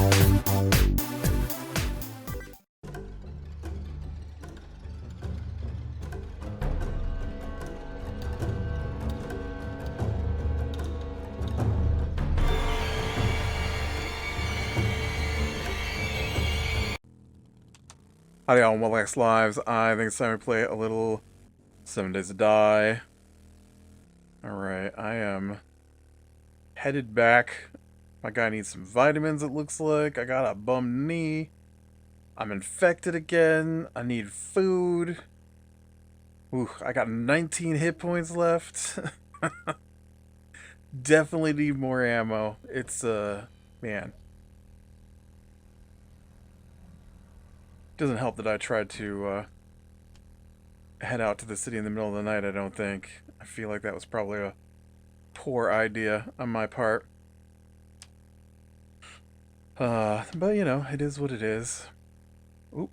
Howdy y'all, my last lives. I think it's time to play a little 7 Days to Die. Alright, I am headed back. My guy needs some vitamins, it looks like. I got a bum knee. I'm infected again. I need food. Ooh, I got 19 hit points left. Definitely need more ammo. It's, man. Doesn't help that I tried to, head out to the city in the middle of the night, I don't think. I feel like that was probably a poor idea on my part. But you know, it is what it is. Oop.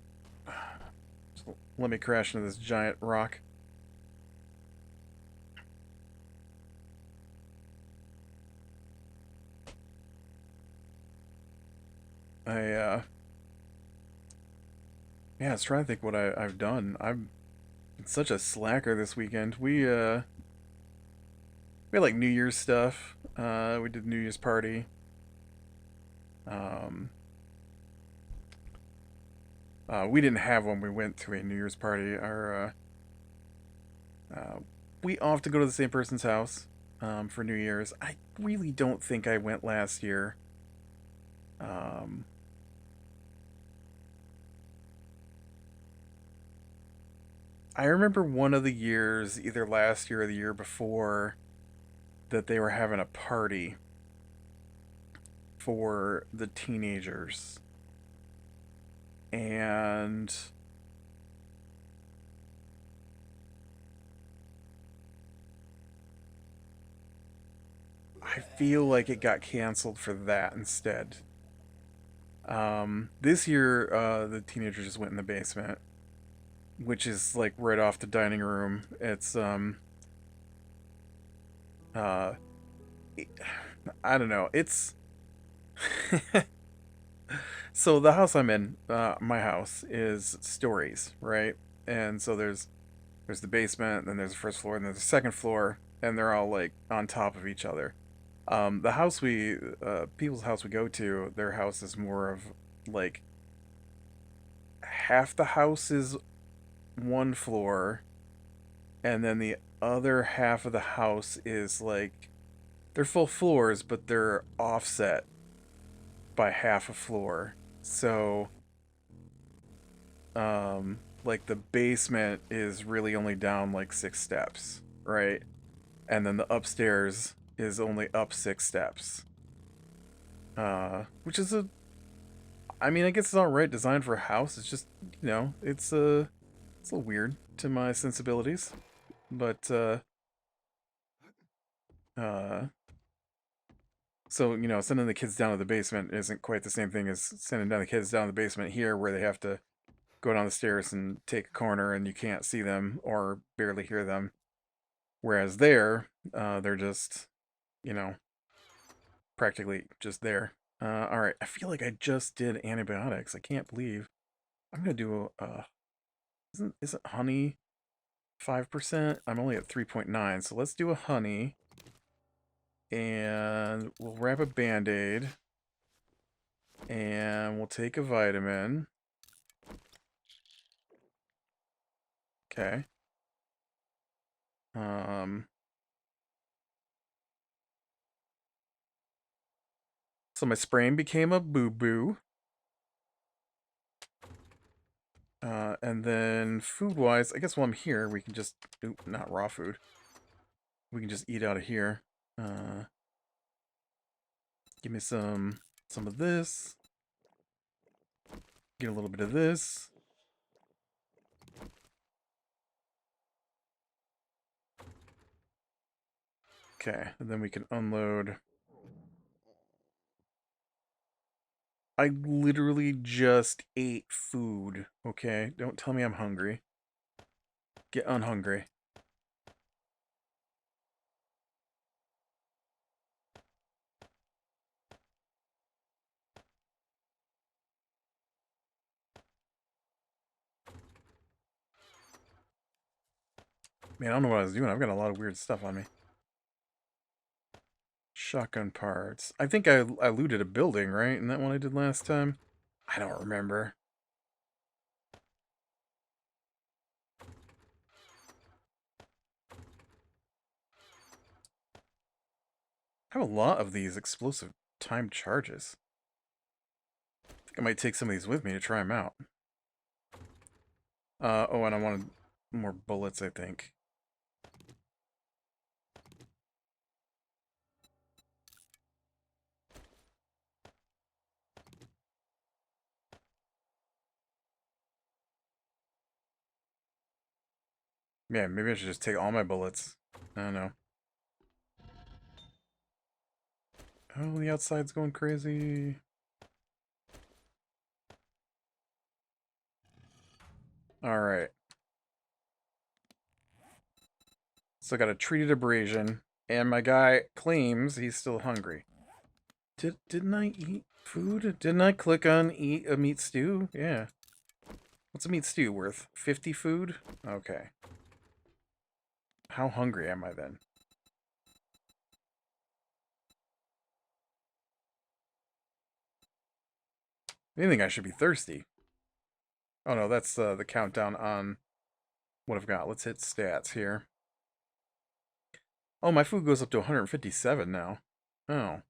So let me crash into this giant rock. Yeah, I was trying to think what I've done. I've been such a slacker this weekend. We had like New Year's stuff. We did New Year's party. Um, we didn't have one. We went to a New Year's party. We often go to the same person's house, for New Year's. I really don't think I went last year. Um, I remember one of the years, either last year or the year before, that they were having a party for the teenagers. And I feel like it got canceled for that instead. This year, the teenagers just went in the basement, which is like right off the dining room. It's, uh, I don't know. It's, so the house I'm in, my house, is stories, right? And so there's the basement, then there's the first floor, and there's the second floor, and they're all like on top of each other. The house people's house we go to, their house is more of like half the house is one floor, and then the other half of the house is like they're full floors, but they're offset by half a floor. So, like the basement is really only down like 6 steps, right? And then the upstairs is only up 6 steps. Which is I mean, I guess it's all right design for a house. It's just, it's a little weird to my sensibilities. But, uh, so, sending the kids down to the basement isn't quite the same thing as sending down the kids down to the basement here where they have to go down the stairs and take a corner and you can't see them or barely hear them. Whereas there, they're just, you know, practically just there. Alright, I feel like I just did antibiotics. I can't believe. I'm gonna do, isn't honey 5%? I'm only at 3.9, so let's do a honey. And we'll wrap a band-aid. And we'll take a vitamin. Okay. Um, so my sprain became a boo-boo. And then food-wise, I guess while I'm here, we can just... Oop, not raw food. We can just eat out of here. Give me some of this. Get a little bit of this. Okay, and then we can unload. I literally just ate food, okay? Don't tell me I'm hungry. Get unhungry. Man, I don't know what I was doing. I've got a lot of weird stuff on me. Shotgun parts. I think I looted a building, right? Isn't that what I did last time? I don't remember. I have a lot of these explosive timed charges. I think I might take some of these with me to try them out. Oh, and I wanted more bullets, I think. Yeah, maybe I should just take all my bullets. I don't know. Oh, the outside's going crazy. Alright. So I got a treated abrasion, and my guy claims he's still hungry. Didn't I eat food? Didn't I click on eat a meat stew? Yeah. What's a meat stew worth? 50 food? Okay. How hungry am I then? If anything, I should be thirsty. Oh no, that's the countdown on what I've got. Let's hit stats here. Oh, my food goes up to 157 now. Oh.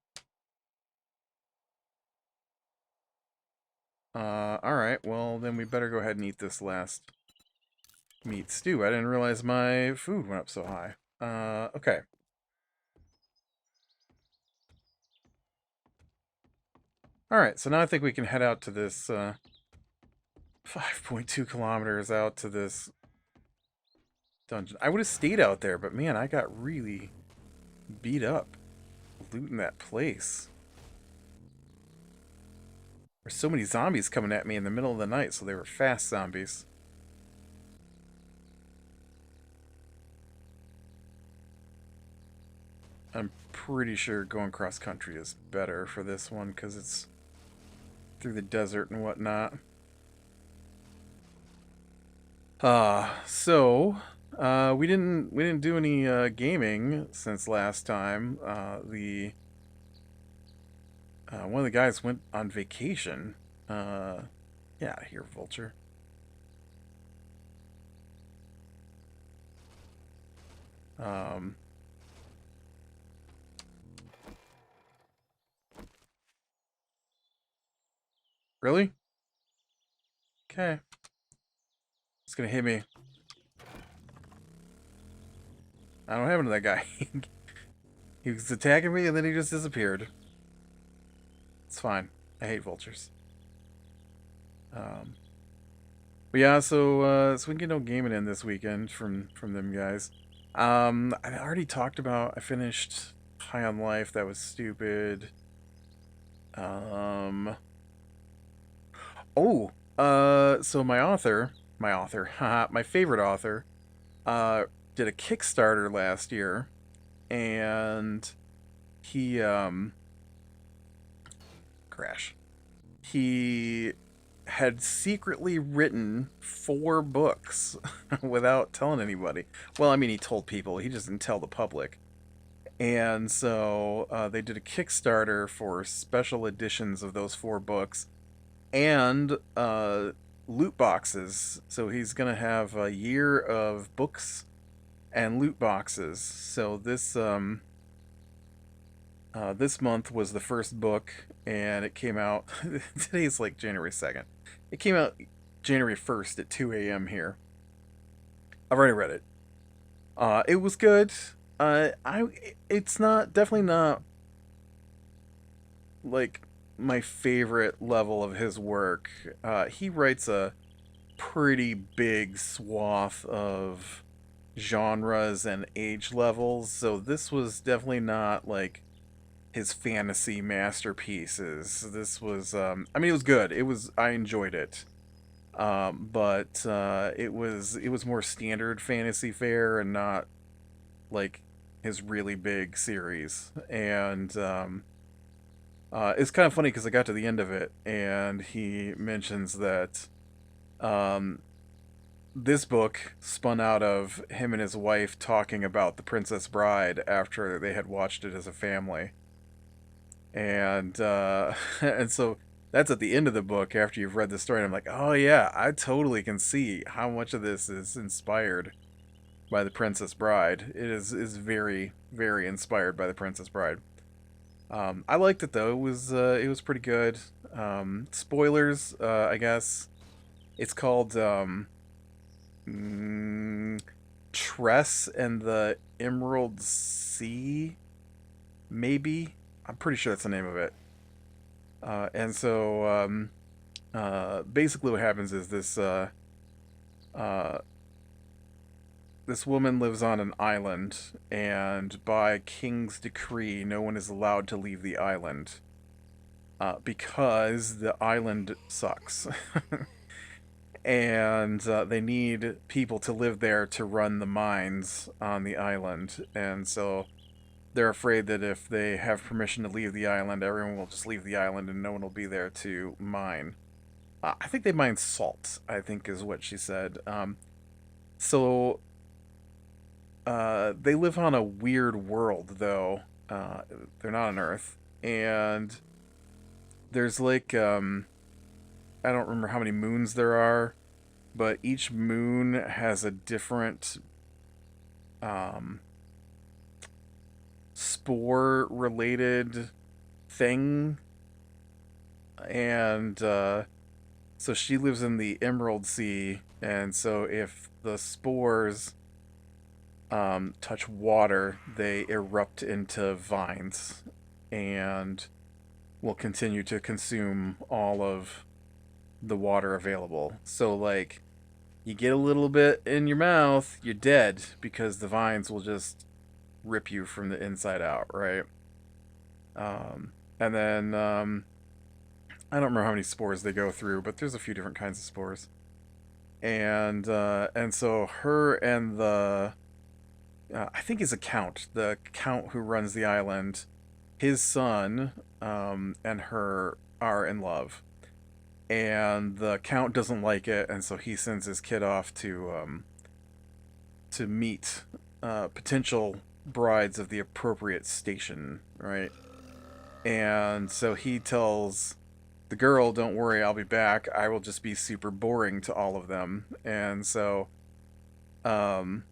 Alright, well then we better go ahead and eat this last meat stew. I didn't realize my food went up so high. Okay. Alright, so now I think we can head out to this, 5.2 kilometers out to this dungeon. I would have stayed out there, but man, I got really beat up looting that place. There's so many zombies coming at me in the middle of the night, so they were fast zombies. I'm pretty sure going cross country is better for this one because it's through the desert and whatnot. We didn't do any gaming since last time. The one of the guys went on vacation. Yeah, here, Vulture. Um, really? Okay. It's gonna hit me. I don't have into that guy. He was attacking me and then he just disappeared. It's fine. I hate vultures. But yeah, so we can get no gaming in this weekend from them guys. I already talked about. I finished High on Life. That was stupid. Um. Oh. So haha, my favorite author, uh, did a Kickstarter last year, and he crash. He had secretly written 4 books without telling anybody. Well, I mean, he told people. He just didn't tell the public. And so they did a Kickstarter for special editions of those 4 books and loot boxes. So he's going to have a year of books and loot boxes. So this month was the first book, and it came out. Today's like January 2nd. It came out January 1st at 2 a.m. here. I've already read it. It was good. It's not definitely not like my favorite level of his work. He writes a pretty big swath of genres and age levels, so this was definitely not like his fantasy masterpieces. This was, I mean, it was good. I enjoyed it. But it was more standard fantasy fare and not like his really big series. And it's kind of funny because I got to the end of it and he mentions that um, this book spun out of him and his wife talking about The Princess Bride after they had watched it as a family. And and so that's at the end of the book after you've read the story. And I'm like, oh yeah, I totally can see how much of this is inspired by The Princess Bride. It is very very inspired by The Princess Bride. I liked it though. It was pretty good. Spoilers, I guess. It's called mm, Tress and the Emerald Sea. Maybe I'm pretty sure that's the name of it. And so basically, what happens is uh, this woman lives on an island, and by king's decree, no one is allowed to leave the island because the island sucks. And they need people to live there to run the mines on the island. And so they're afraid that if they have permission to leave the island, everyone will just leave the island and no one will be there to mine. I think they mine salt, I think is what she said. So they live on a weird world, though. Uh, they're not on Earth. And there's like, I don't remember how many moons there are, but each moon has a different um, spore related thing. And so she lives in the Emerald Sea. And so if the spores touch water, they erupt into vines and will continue to consume all of the water available. So, like, you get a little bit in your mouth, you're dead because the vines will just rip you from the inside out, right? And then I don't remember how many spores they go through, but there's a few different kinds of spores. And so her and the I think he's a count, the count who runs the island, his son and her are in love, and the count doesn't like it, and so he sends his kid off to meet potential brides of the appropriate station, right? And so he tells the girl, "Don't worry, I'll be back. I will just be super boring to all of them," and um,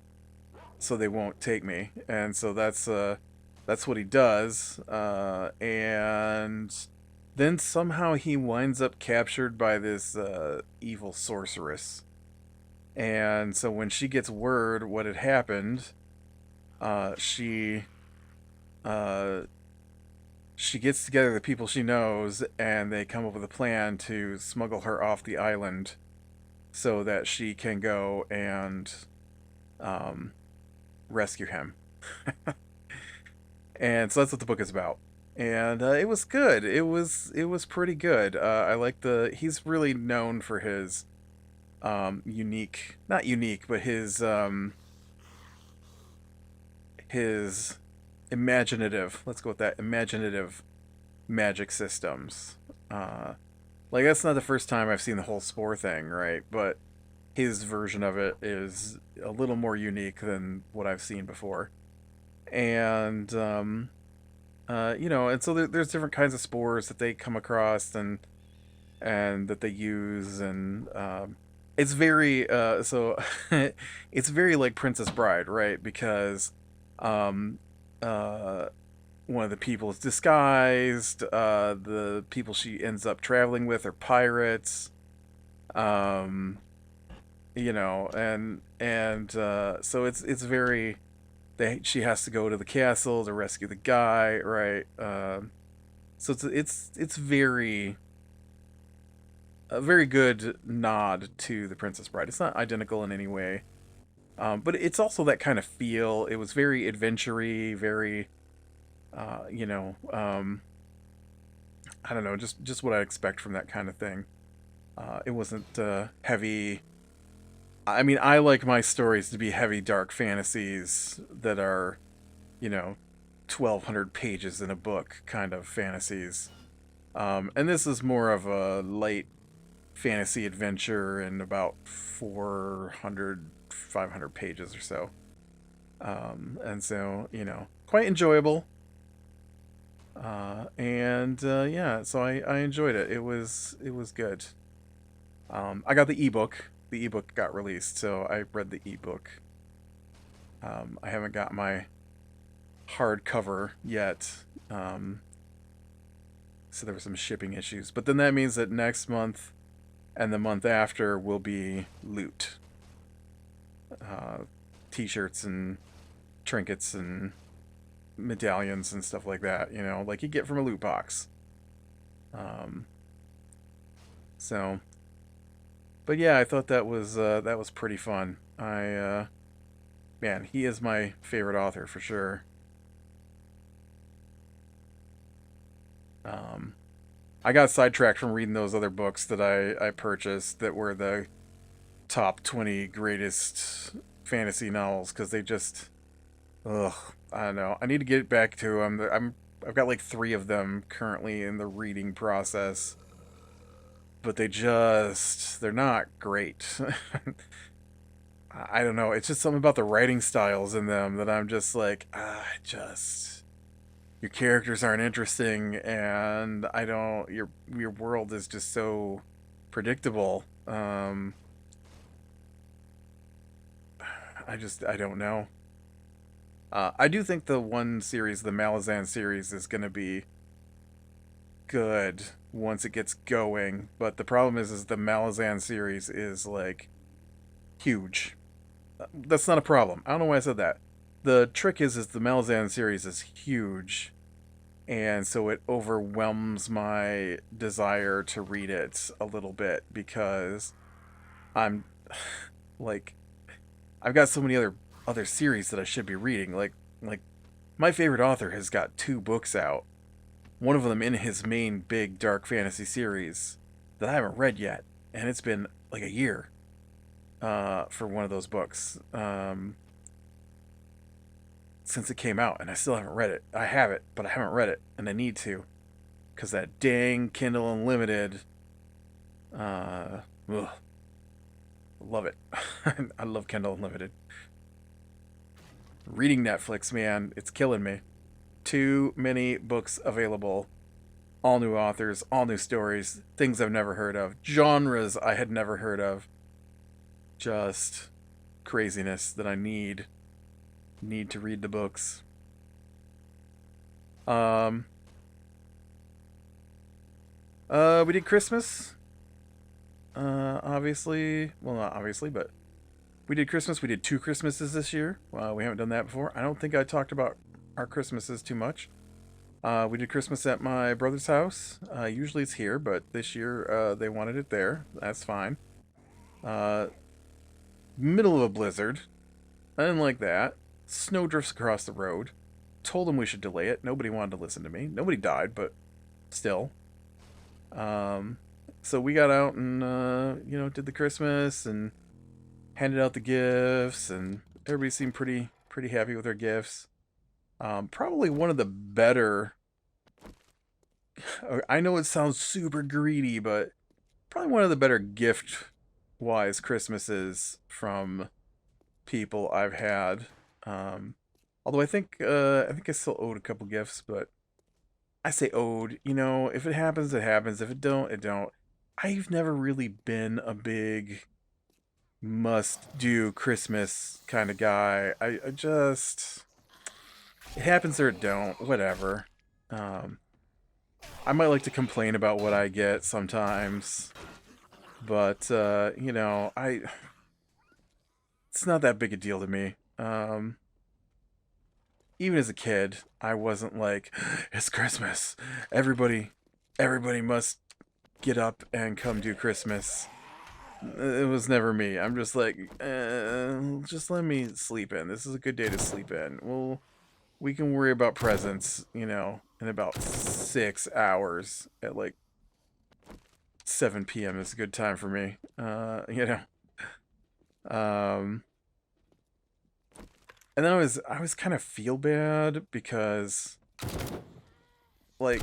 so they won't take me. And so that's what he does. And then somehow he winds up captured by this evil sorceress. And so when she gets word what had happened, uh, she uh, she gets together the people she knows, and they come up with a plan to smuggle her off the island so that she can go and um, rescue him. And so that's what the book is about. And it was good. It was pretty good. I like the he's really known for his unique, not unique, but his imaginative. Let's go with that, imaginative magic systems. Uh, like that's not the first time I've seen the whole spore thing, right? But his version of it is a little more unique than what I've seen before. And and so there's different kinds of spores that they come across and that they use, and it's very it's very like Princess Bride, right? Because um, uh, one of the people is disguised. The people she ends up traveling with are pirates. Um, and so it's very she has to go to the castle to rescue the guy, right? So it's very a very good nod to the Princess Bride. It's not identical in any way, but it's also that kind of feel. It was very adventure-y, very uh, you know, um, I don't know, just what I expect from that kind of thing. It wasn't heavy. I mean, I like my stories to be heavy, dark fantasies that are, you know, 1,200 pages in a book kind of fantasies. And this is more of a light fantasy adventure in about 400, 500 pages or so. And so, quite enjoyable. Yeah, so I enjoyed it. It was good. I got the ebook. The ebook got released, so I read the ebook. I haven't got my hardcover yet. So there were some shipping issues. But then that means that next month and the month after will be loot. Uh, T-shirts and trinkets and medallions and stuff like that, like you get from a loot box. Um, so, but yeah, I thought that was pretty fun. Man, he is my favorite author for sure. Um, I got sidetracked from reading those other books that I purchased that were the top 20 greatest fantasy novels because they just, ugh, I don't know. I need to get back to them. I've got like three of them currently in the reading process, but they're not great. I don't know. It's just something about the writing styles in them that I'm just like, just your characters aren't interesting, and I don't. Your world is just so predictable. I don't know. I do think the one series, the Malazan series, is going to be good once it gets going. But the problem is the Malazan series is like huge. That's not a problem. I don't know why I said that. The trick is the Malazan series is huge, and so it overwhelms my desire to read it a little bit because I'm like I've got so many other series that I should be reading. Like my favorite author has got two books out. One of them in his main big dark fantasy series that I haven't read yet, and it's been like a year for one of those books since it came out, and I still haven't read it. I have it, but I haven't read it, and I need to because that dang Kindle Unlimited. Ugh, love it. I love Kindle Unlimited. Reading Netflix, man, it's killing me. Too many books available. All new authors, all new stories, things I've never heard of, genres I had never heard of. Just craziness that I need to read the books. Um we did Christmas. Obviously, well, not obviously, but we did Christmas. We did two Christmases this year. We haven't done that before. I don't think I talked about our Christmases too much. We did Christmas at my brother's house. Usually it's here, but this year they wanted it there. That's fine. Uh, Middle of a blizzard. I didn't like that. Snow drifts across the road. Told them we should delay it. Nobody wanted to listen to me. Nobody died, but still. Um, so we got out and did the Christmas and handed out the gifts, and everybody seemed pretty happy with their gifts. Probably one of the better. I know it sounds super greedy, but probably one of the better gift-wise Christmases from people I've had. Um, Although I think I still owed a couple gifts, but I say owed. If it happens, it happens. If it don't, it don't. I've never really been a big must do Christmas kind of guy. I just it happens or it don't, whatever. Um I might like to complain about what I get sometimes, but I it's not that big a deal to me. Even as a kid, I wasn't like it's Christmas. Everybody everybody must get up and come do Christmas. It was never me. I'm just like, just let me sleep in. This is a good day to sleep in. We can worry about presents, in about 6 hours at like 7 p.m. is a good time for me. Um, and then I was kind of feel bad because like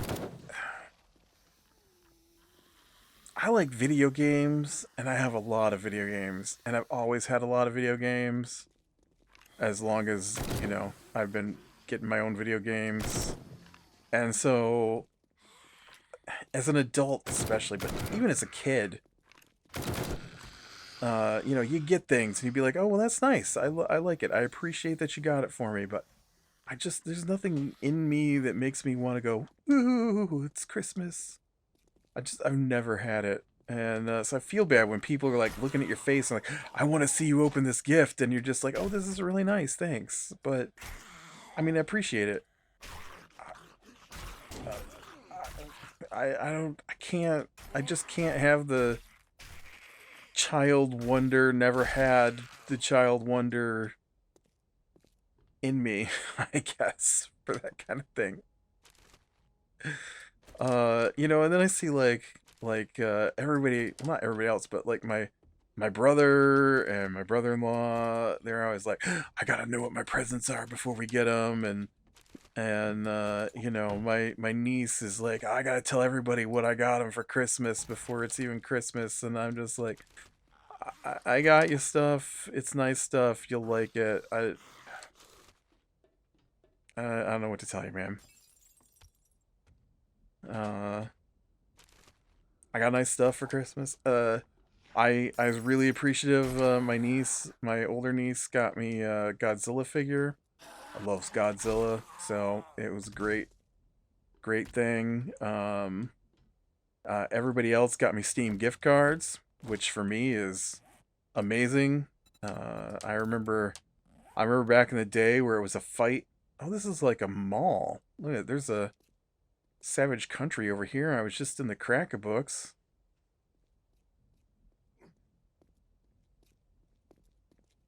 I like video games, and I have a lot of video games, and I've always had a lot of video games, as long as, you know, I've been getting my own video games. And so, as an adult especially, but even as a kid, you know, you get things, and you'd be like, oh, well, that's nice. I like it. I appreciate that you got it for me, but there's nothing in me that makes me want to go, ooh, it's Christmas. I've never had it. And so I feel bad when people are like looking at your face and like, I want to see you open this gift. And you're just like, oh, this is really nice. Thanks. But I mean, I appreciate it. I just can't have the child wonder, never had the child wonder in me, I guess, for that kind of thing. You know, and then I see everybody, well, not everybody else, but like my brother and my brother-in-law, they're always like, I gotta know what my presents are before we get them, and you know, my niece is like, I gotta tell everybody what I got them for Christmas before it's even Christmas, and I'm just like, I got you stuff. It's nice stuff. You'll like it. I don't know what to tell you, man. Uh, I got nice stuff for Christmas. I was really appreciative. My older niece, got me a Godzilla figure. I love Godzilla, so it was a great thing. Everybody else got me Steam gift cards, which for me is amazing. I remember back in the day where it was a fight. Oh, this is like a mall. Look at, there's a Savage Country over here. I was just in the Cracker Books.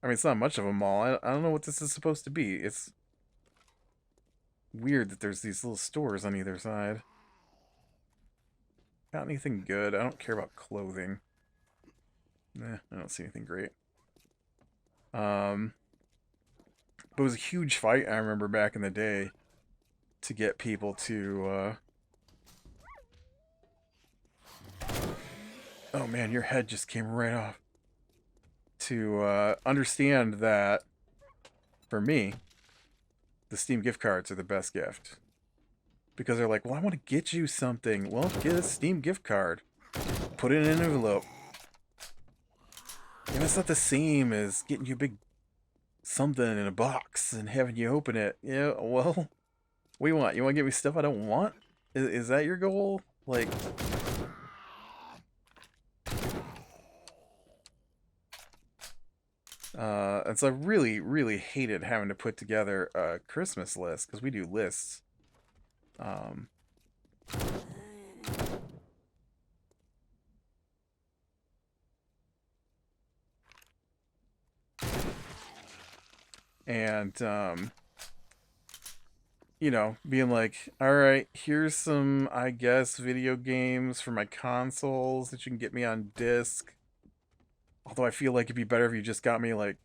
I mean, it's not much of a mall. I don't know what this is supposed to be. It's weird that there's these little stores on either side. Got anything good? I don't care about clothing. Nah, I don't see anything great. But it was a huge fight, I remember, back in the day, to get people to, oh man, your head just came right off. To understand that, for me, the Steam gift cards are the best gift. Because they're like, well, I want to get you something. Well, get a Steam gift card. Put it in an envelope. And it's not the same as getting you a big something in a box and having you open it. Yeah, well, what do you want? You want to get me stuff I don't want? Is that your goal? Like, and so I really, really hated having to put together a Christmas list, because we do lists. Um, and you know, being like, all right, here's some, I guess, video games for my consoles that you can get me on disc. Although I feel like it'd be better if you just got me like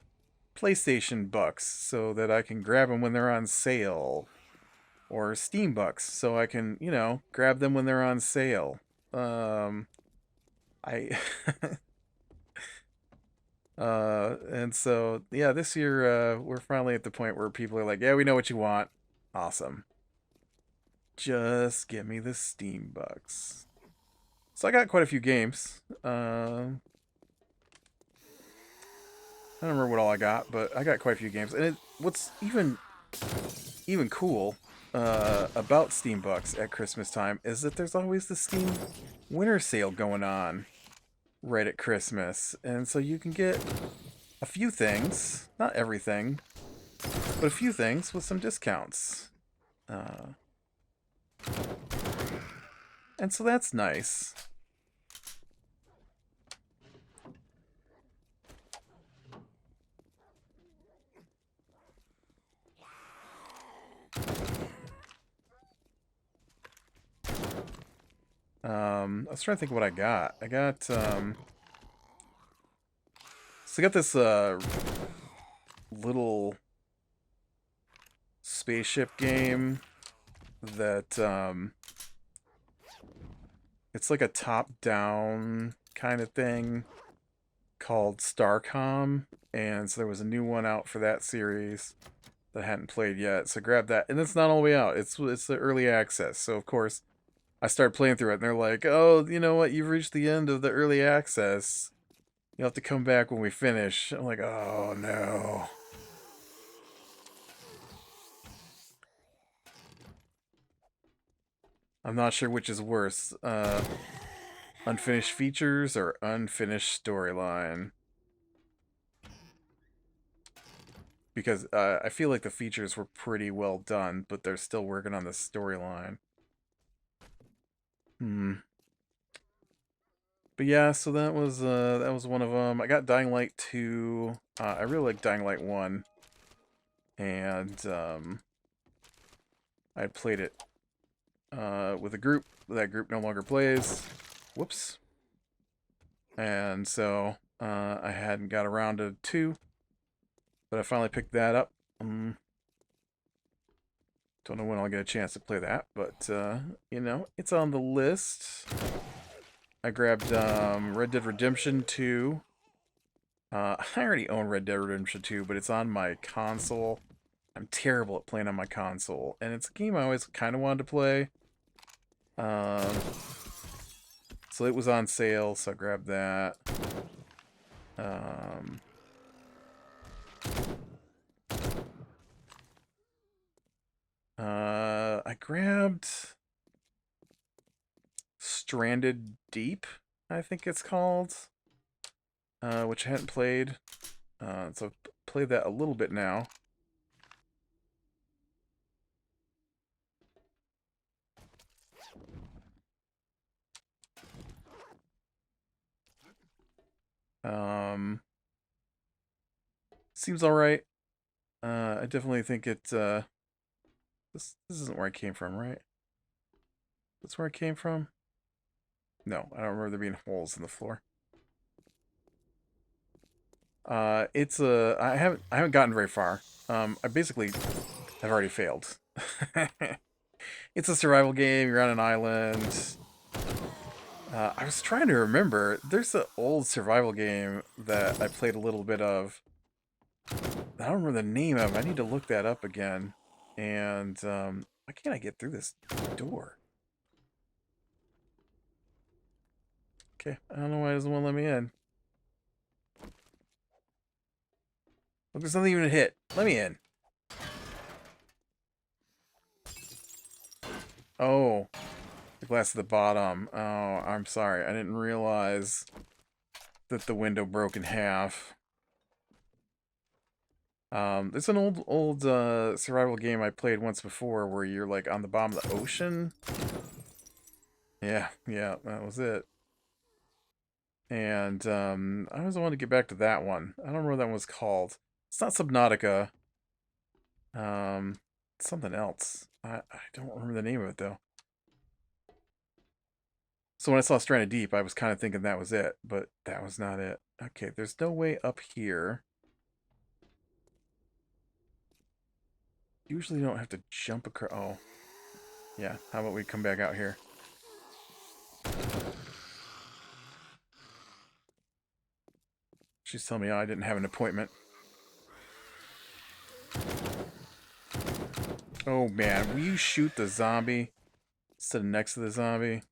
PlayStation bucks so that I can grab them when they're on sale, or Steam bucks so I can, you know, grab them when they're on sale. I and so yeah, this year we're finally at the point where people are like, yeah, we know what you want. Awesome. Just give me the Steam bucks. So I got quite a few games. I don't remember what all I got, but I got quite a few games. And what's even cool about Steam bucks at Christmas time is that there's always the Steam winter sale going on right at Christmas, and so you can get a few things, not everything, but a few things with some discounts. And so that's nice. I was trying to think of what I got. So I got this little spaceship game that It's like a top-down kind of thing called Starcom, and so there was a new one out for that series that I hadn't played yet. So grab that, and it's not all the way out. It's the early access. So of course I started playing through it, and they're like, "Oh, you know what? You've reached the end of the early access. You'll have to come back when we finish." I'm like, "Oh no." I'm not sure which is worse, unfinished features or unfinished storyline. Because I feel like the features were pretty well done, but they're still working on the storyline. Hmm. But yeah, so that was one of them. I got Dying Light 2. I really like Dying Light 1, and I played it with a group. That group no longer plays. Whoops. And so I hadn't got around to 2, but I finally picked that up. Don't know when I'll get a chance to play that, but you know, it's on the list. I grabbed Red Dead Redemption 2. I already own Red Dead Redemption 2, but it's on my console. I'm terrible at playing on my console, and it's a game I always kind of wanted to play. Um, so it was on sale, so I grabbed that. Um, I grabbed Stranded Deep, I think it's called, which I hadn't played. So I've played that a little bit now. Um, Seems all right. I definitely think it. This isn't where I came from, right? That's where I came from. No, I don't remember there being holes in the floor. It's a. I haven't gotten very far. I basically have already failed. It's a survival game. You're on an island. I was trying to remember. There's an old survival game that I played a little bit of. I don't remember the name of it. I need to look that up again. And why can't I get through this door? Okay, I don't know why it doesn't want to let me in. Look, there's nothing even to hit. Let me in. Oh, the glass at the bottom. Oh, I'm sorry. I didn't realize that the window broke in half. There's an old survival game I played once before where you're like on the bottom of the ocean. Yeah, that was it. And I always wanted to get back to that one. I don't remember what that one was called. It's not Subnautica. Um, Something else. I don't remember the name of it though. So when I saw Stranded Deep, I was kind of thinking that was it, but that was not it. Okay, there's no way up here. Usually you don't have to jump across. Oh, yeah. How about we come back out here? She's telling me I didn't have an appointment. Oh man, will you shoot the zombie instead of next to the zombie?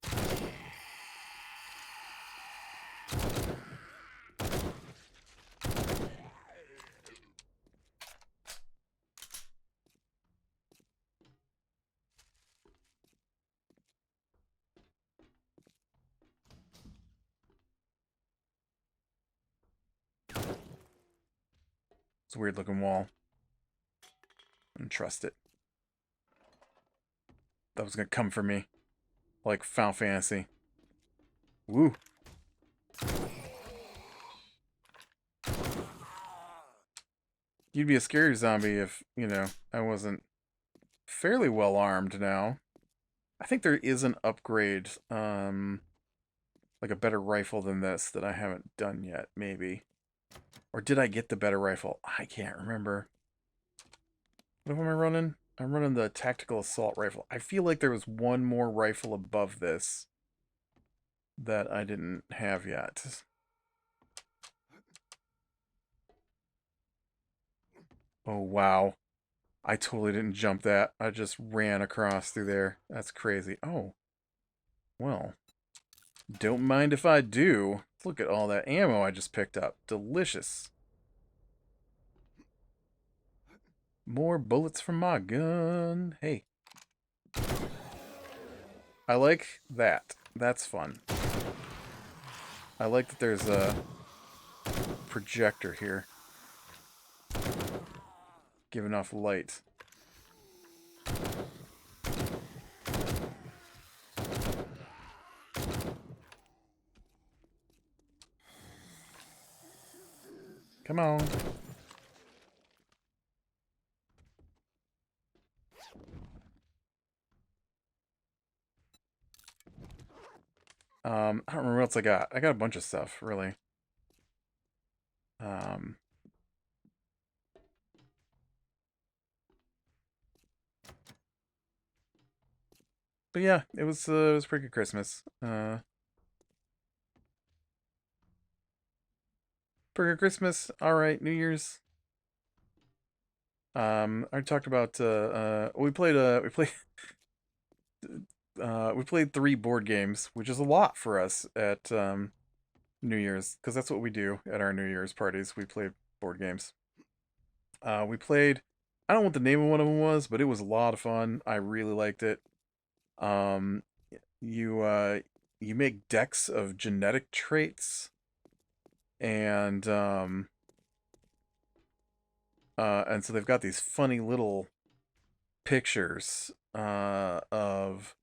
It's a weird looking wall. I don't trust it. That was gonna come for me. Like Final Fantasy. Woo. You'd be a scary zombie if, you know, I wasn't fairly well armed now. I think there is an upgrade, like a better rifle than this that I haven't done yet, maybe. Or did I get the better rifle? I can't remember. What am I running? I'm running the tactical assault rifle. I feel like there was one more rifle above this that I didn't have yet. Oh, wow. I totally didn't jump that. I just ran across through there. That's crazy. Oh, well. Don't mind if I do. Look at all that ammo I just picked up. Delicious. More bullets from my gun. Hey. I like that. That's fun. I like that there's a projector here. Giving off light. Come on. I don't remember what else I got. I got a bunch of stuff, really. Um, but yeah, it was pretty good Christmas. Pretty good Christmas. All right, New Year's. I talked about we played 3 board games, which is a lot for us at New Year's, because that's what we do at our New Year's parties. We play board games. We played. I don't know what the name of one of them was, but it was a lot of fun. I really liked it. Um, you you make decks of genetic traits, and and so they've got these funny little pictures of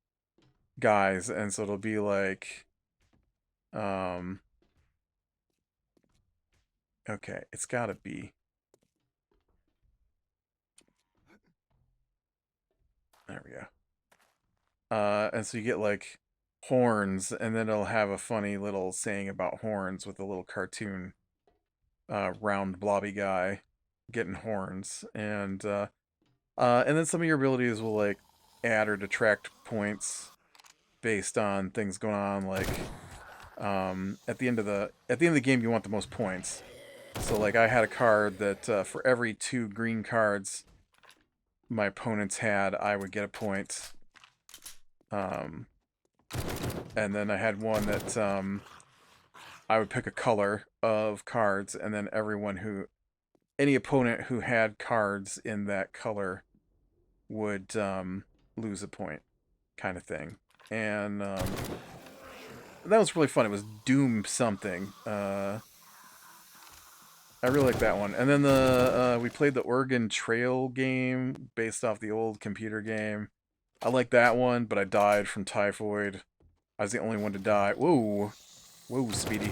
guys, and so it'll be like um okay, it's gotta be. There we go. And so you get like horns, and then it'll have a funny little saying about horns with a little cartoon round blobby guy getting horns, and then some of your abilities will like add or detract points based on things going on. Like at the end of the game, you want the most points. So like I had a card that for every 2 green cards my opponents had, I would get a point. Um, and then I had one that I would pick a color of cards, and then any opponent who had cards in that color would lose a point, kind of thing. And that was really fun. It was Doom something. I really like that one. And then we played the Oregon Trail game based off the old computer game. I like that one, but I died from typhoid. I was the only one to die. Whoa. Whoa, Speedy.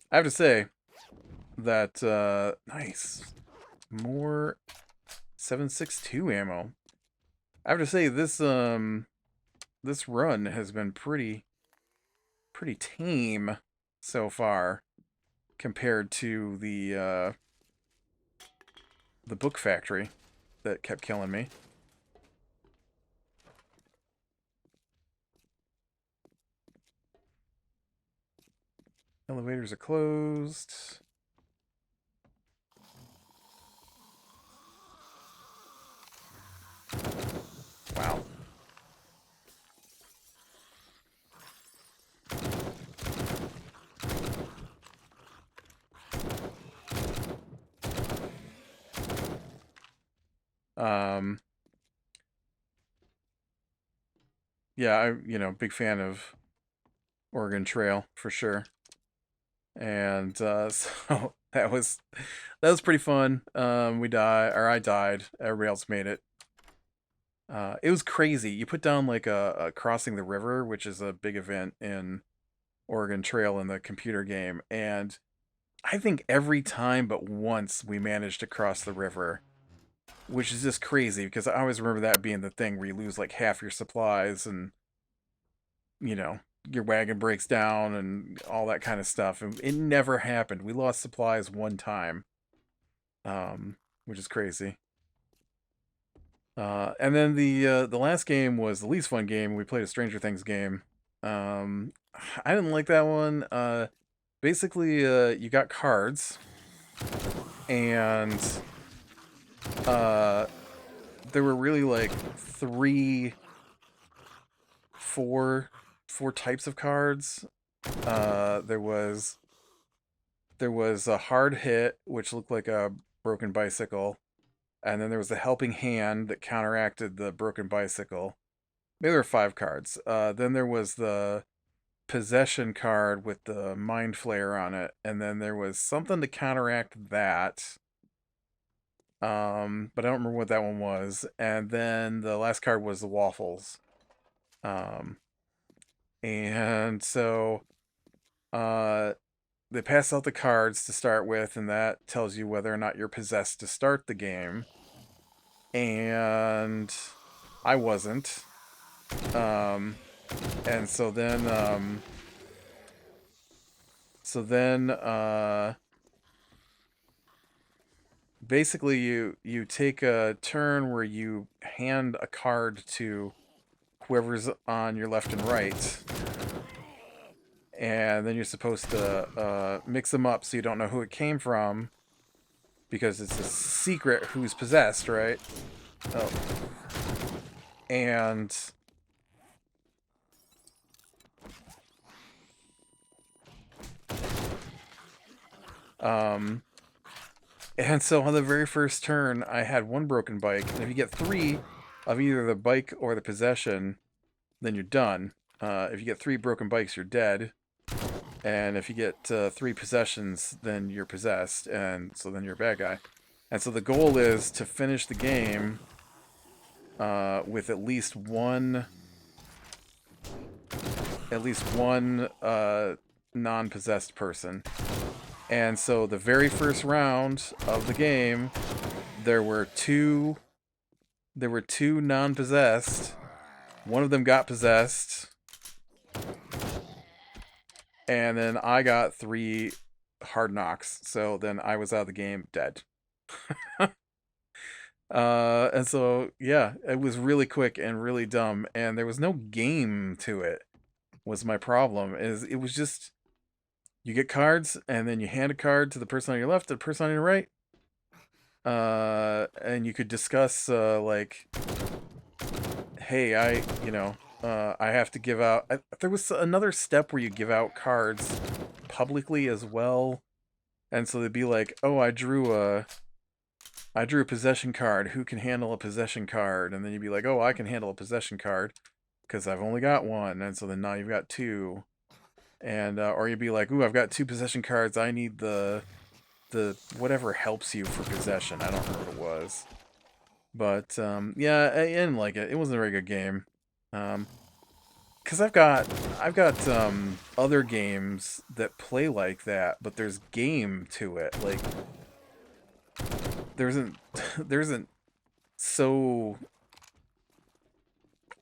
I have to say that, nice. More 7.62 ammo. I have to say this run has been pretty tame so far compared to the book factory that kept killing me. Elevators are closed. Wow. Um, yeah, big fan of Oregon Trail for sure. And so that was pretty fun. I died. Everybody else made it. It was crazy. You put down like a crossing the river, which is a big event in Oregon Trail in the computer game, and I think every time but once we managed to cross the river, which is just crazy because I always remember that being the thing where you lose like half your supplies and you know your wagon breaks down and all that kind of stuff. And it never happened. We lost supplies one time, which is crazy. And then the last game was the least fun game. We played a Stranger Things game. Um, I didn't like that one. Basically, you got cards, and uh, there were really like three, four types of cards. There was a hard hit, which looked like a broken bicycle, and then there was the helping hand that counteracted the broken bicycle. Maybe there were five cards. Then there was the possession card with the mind flare on it, and then there was something to counteract that. But I don't remember what that one was. And then the last card was the waffles. Um, and so they pass out the cards to start with, and that tells you whether or not you're possessed to start the game. And I wasn't. And so then basically you take a turn where you hand a card to whoever's on your left and right, and then you're supposed to mix them up so you don't know who it came from, because it's a secret who's possessed, right? Oh. And and so on the very first turn, I had one broken bike, and if you get three of either the bike or the possession, then you're done. If you get three broken bikes, you're dead. And if you get three possessions, then you're possessed, and so then you're a bad guy. And so the goal is to finish the game with at least one non-possessed person. And so the very first round of the game, there were two non-possessed. One of them got possessed. And then I got three hard knocks. So then I was out of the game dead. And so, yeah, it was really quick and really dumb. And there was no game to it, was my problem. It was just, you get cards, and then you hand a card to the person on your left, to the person on your right. And you could discuss, like, hey, I have to give out... there was another step where you give out cards publicly as well. And so they'd be like, oh, I drew a possession card. Who can handle a possession card? And then you'd be like, oh, I can handle a possession card because I've only got one. And so then now you've got two. And or you'd be like, ooh, I've got two possession cards. I need the whatever helps you for possession. I don't remember what it was. But yeah, I didn't like it. It wasn't a very good game. Because I've got other games that play like that, but there's game to it. Like there isn't so.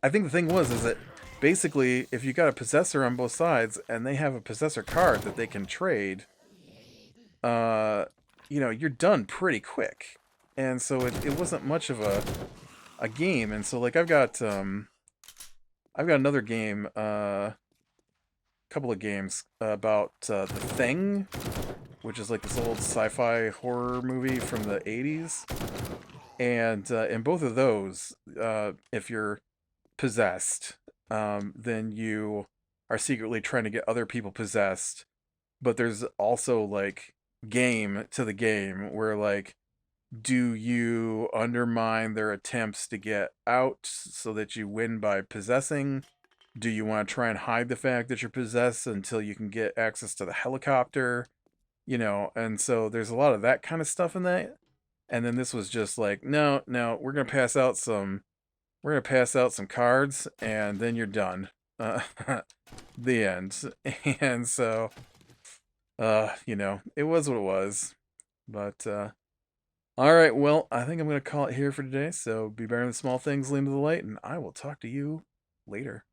I think the thing is that basically, if you got a possessor on both sides and they have a possessor card that they can trade, you're done pretty quick. And so it wasn't much of a game. And so like I've got another game, couple of games about The Thing, which is like this old sci-fi horror movie from the 80s. And in both of those, if you're possessed, then you are secretly trying to get other people possessed. But there's also like game to the game where like, do you undermine their attempts to get out so that you win by possessing? Do you want to try and hide the fact that you're possessed until you can get access to the helicopter? And so there's a lot of that kind of stuff in that. And then this was just like, no, we're gonna pass out some cards, and then you're done. The end. And so, it was what it was. But all right, well, I think I'm gonna call it here for today. So be better than small things, lean to the light, and I will talk to you later.